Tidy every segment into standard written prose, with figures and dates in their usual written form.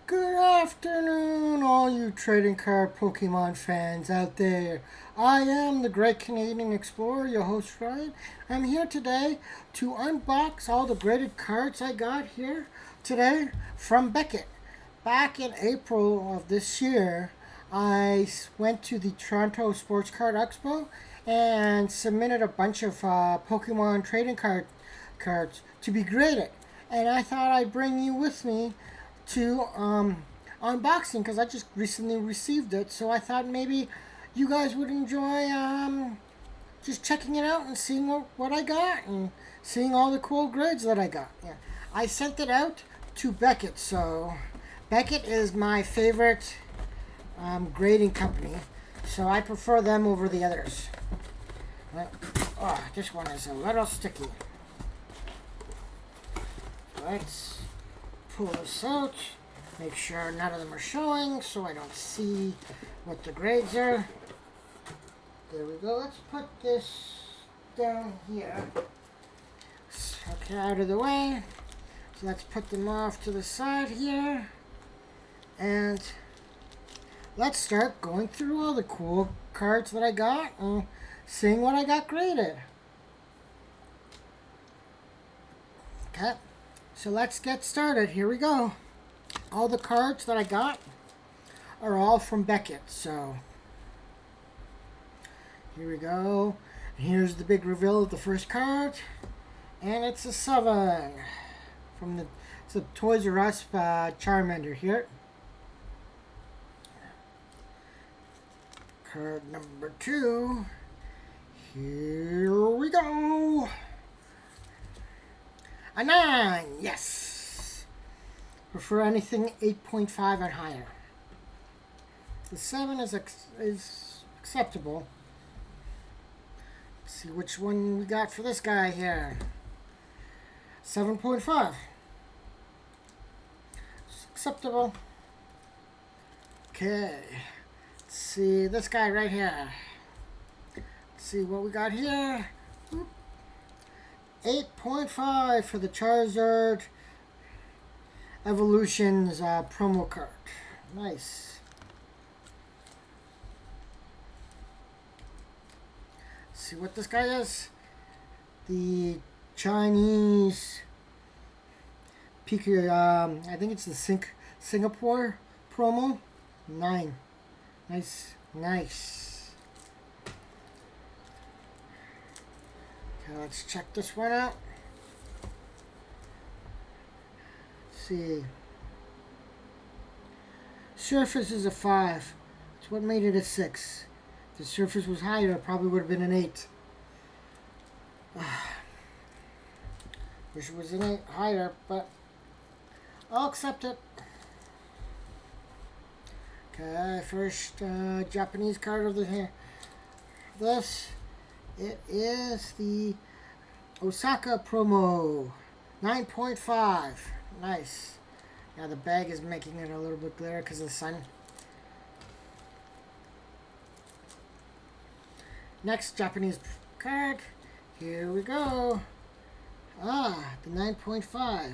Good afternoon, all you trading card Pokemon fans out there. I am the Great Canadian Explorer, your host Ryan. I'm here today to unbox all the graded cards I got here today from Beckett. Back in April of this year, I went to the Toronto Sports Card Expo and submitted a bunch of Pokemon trading cards to be graded. And I thought I'd bring you with me to unboxing because I just recently received it. So I thought maybe you guys would enjoy just checking it out and seeing what I got and seeing all the cool grades that I got. Yeah, I sent it out to Beckett. So Beckett is my favorite grading company. So I prefer them over the others. Oh, this one is a little sticky. Let's pull this out. Make sure none of them are showing so I don't see what the grades are. There we go. Let's put this down here. Okay, out of the way. So let's put them off to the side here. And let's start going through all the cool cards that I got and seeing what I got graded. Okay. So let's get started. Here we go. All the cards that I got are all from Beckett. So here we go. Here's the big reveal of the first card. And it's a 7 from it's a Toys R Us Charmander here. Card number 2. Here we go. A 9, yes. Prefer anything 8.5 and higher. The 7 is acceptable. Let's see which one we got for this guy here. 7.5. It's acceptable. Okay. Let's see this guy right here. Let's see what we got here. 8.5 for the Charizard Evolutions promo card. Nice. Let's see what this guy is. The Chinese Pika, I think it's the Singapore promo. 9. Nice. Nice. Okay, let's check this one out. Let's see. Surface is a 5. That's what made it a 6. If the surface was higher, it probably would have been an 8. Wish it was an 8 higher, but I'll accept it. Okay, first Japanese card of the here. This. It is the Osaka promo. 9.5. Nice. Now the bag is making it a little bit glare because of the sun. Next Japanese card. Here we go. The 9.5.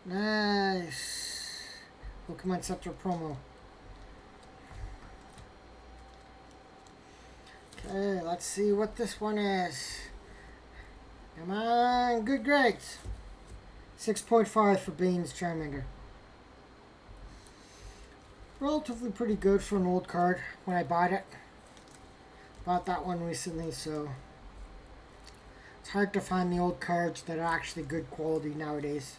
Nice. Pokemon Center promo. Okay, let's see what this one is. Come on, good grades. 6.5 for Bane's Charmander. Relatively pretty good for an old card when I bought it. Bought that one recently, so it's hard to find the old cards that are actually good quality nowadays.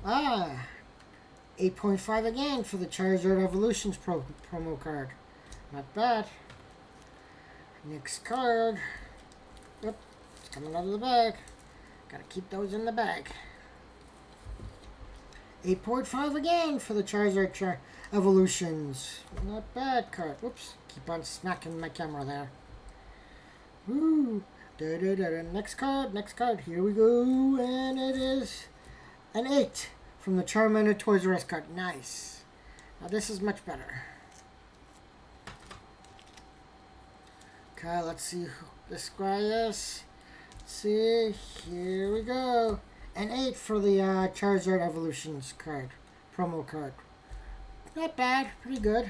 8.5 again for the Charizard Evolutions promo card. Not bad. Next card. Yep, it's coming out of the bag. Gotta keep those in the bag. 8.5 again for the Charizard Evolutions. Not bad card. Whoops, keep on smacking my camera there. Woo. Next card. Here we go. And it is an 8 from the Charmander Toys R Us card. Nice. Now this is much better. Okay, let's see who this guy is. Let's see, here we go. An 8 for the Charizard Evolutions card promo card. Not bad, pretty good.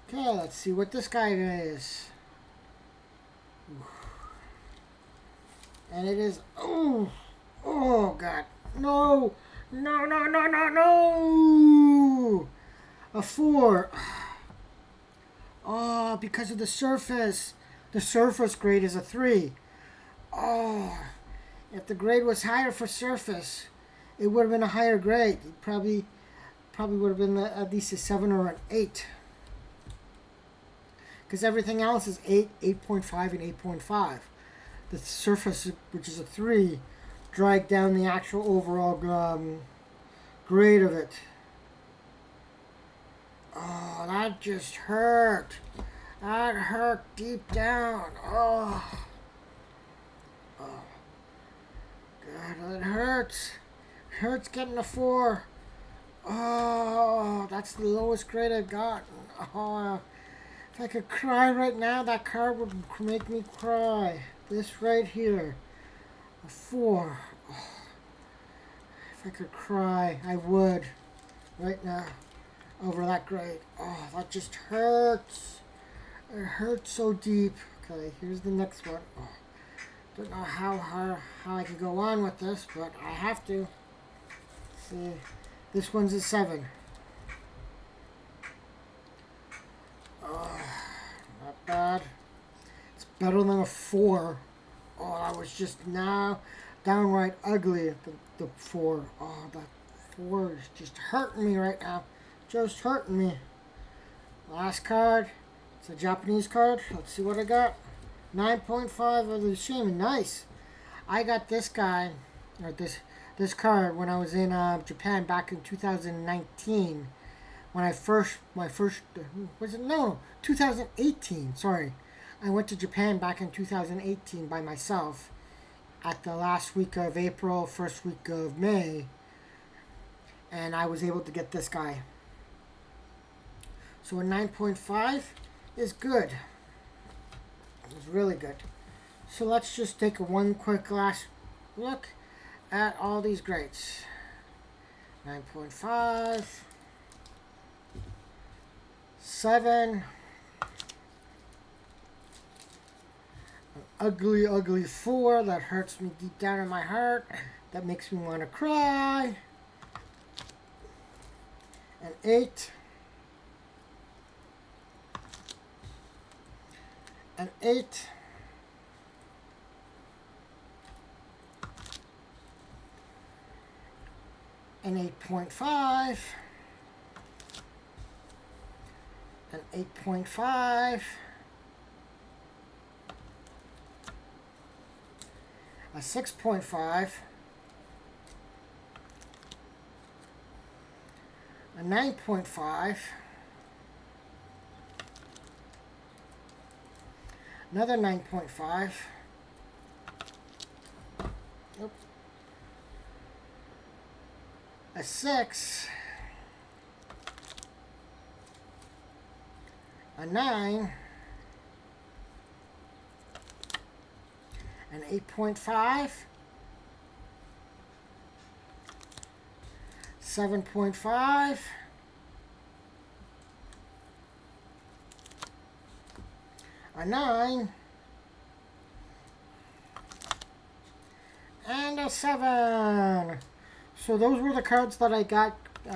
Okay, let's see what this guy is. And it is, oh God, no, no, a 4. Oh, because of the surface grade is a 3. Oh, if the grade was higher for surface, it would have been a higher grade. It probably would have been at least a 7 or an 8. Because everything else is 8, 8.5, and 8.5. The surface, which is a 3, dragged down the actual overall grade of it. Oh, that just hurt. That hurt deep down. Oh. Oh. God, it hurts. It hurts getting a 4. Oh, that's the lowest grade I've gotten. Oh, if I could cry right now, that card would make me cry. This right here, a 4. Oh, if I could cry, I would right now over that grade. Oh, that just hurts. It hurts so deep. Okay, here's the next one. Oh, don't know how I can go on with this, but I have to. Let's see, this one's a 7. Oh, not bad. It's better than a 4. Oh, that was just now downright ugly. The 4. Oh, that 4 is just hurting me right now. Just hurting me. Last card. It's a Japanese card. Let's see what I got. 9.5 of the Shaman. Nice. I got this guy, or this card when I was in Japan back in 2019. When my first, was it? No, 2018. Sorry. I went to Japan back in 2018 by myself at the last week of April, first week of May. And I was able to get this guy. So a 9.5 is good. It's really good. So let's just take one quick last look at all these grades. 9.5, 7, an ugly 4 that hurts me deep down in my heart, that makes me want to cry, an 8, an 8, an 8.5, an 8.5, a 6.5, a 9.5, another 9.5, nope, a 6, a 9, an 8.5, 7.5, a 9, and a 7. So those were the cards that I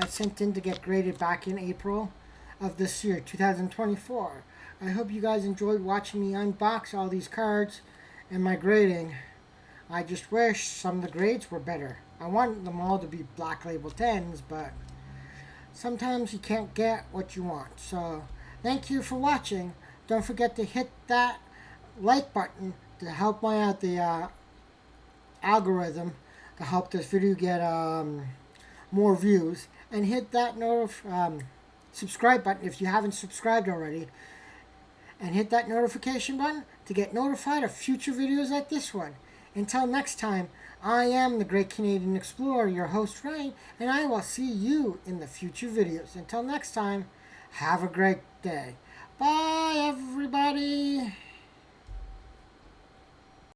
sent in to get graded back in April of this year, 2024. I hope you guys enjoyed watching me unbox all these cards and my grading. I just wish some of the grades were better. I want them all to be Black Label 10s, but sometimes you can't get what you want. So thank you for watching. Don't forget to hit that like button to help my out the algorithm, to help this video get more views, and hit that subscribe button if you haven't subscribed already, and hit that notification button to get notified of future videos like this one. Until next time, I am the Great Canadian Explorer, your host Ryan, and I will see you in the future videos. Until next time, have a great day. Bye everybody.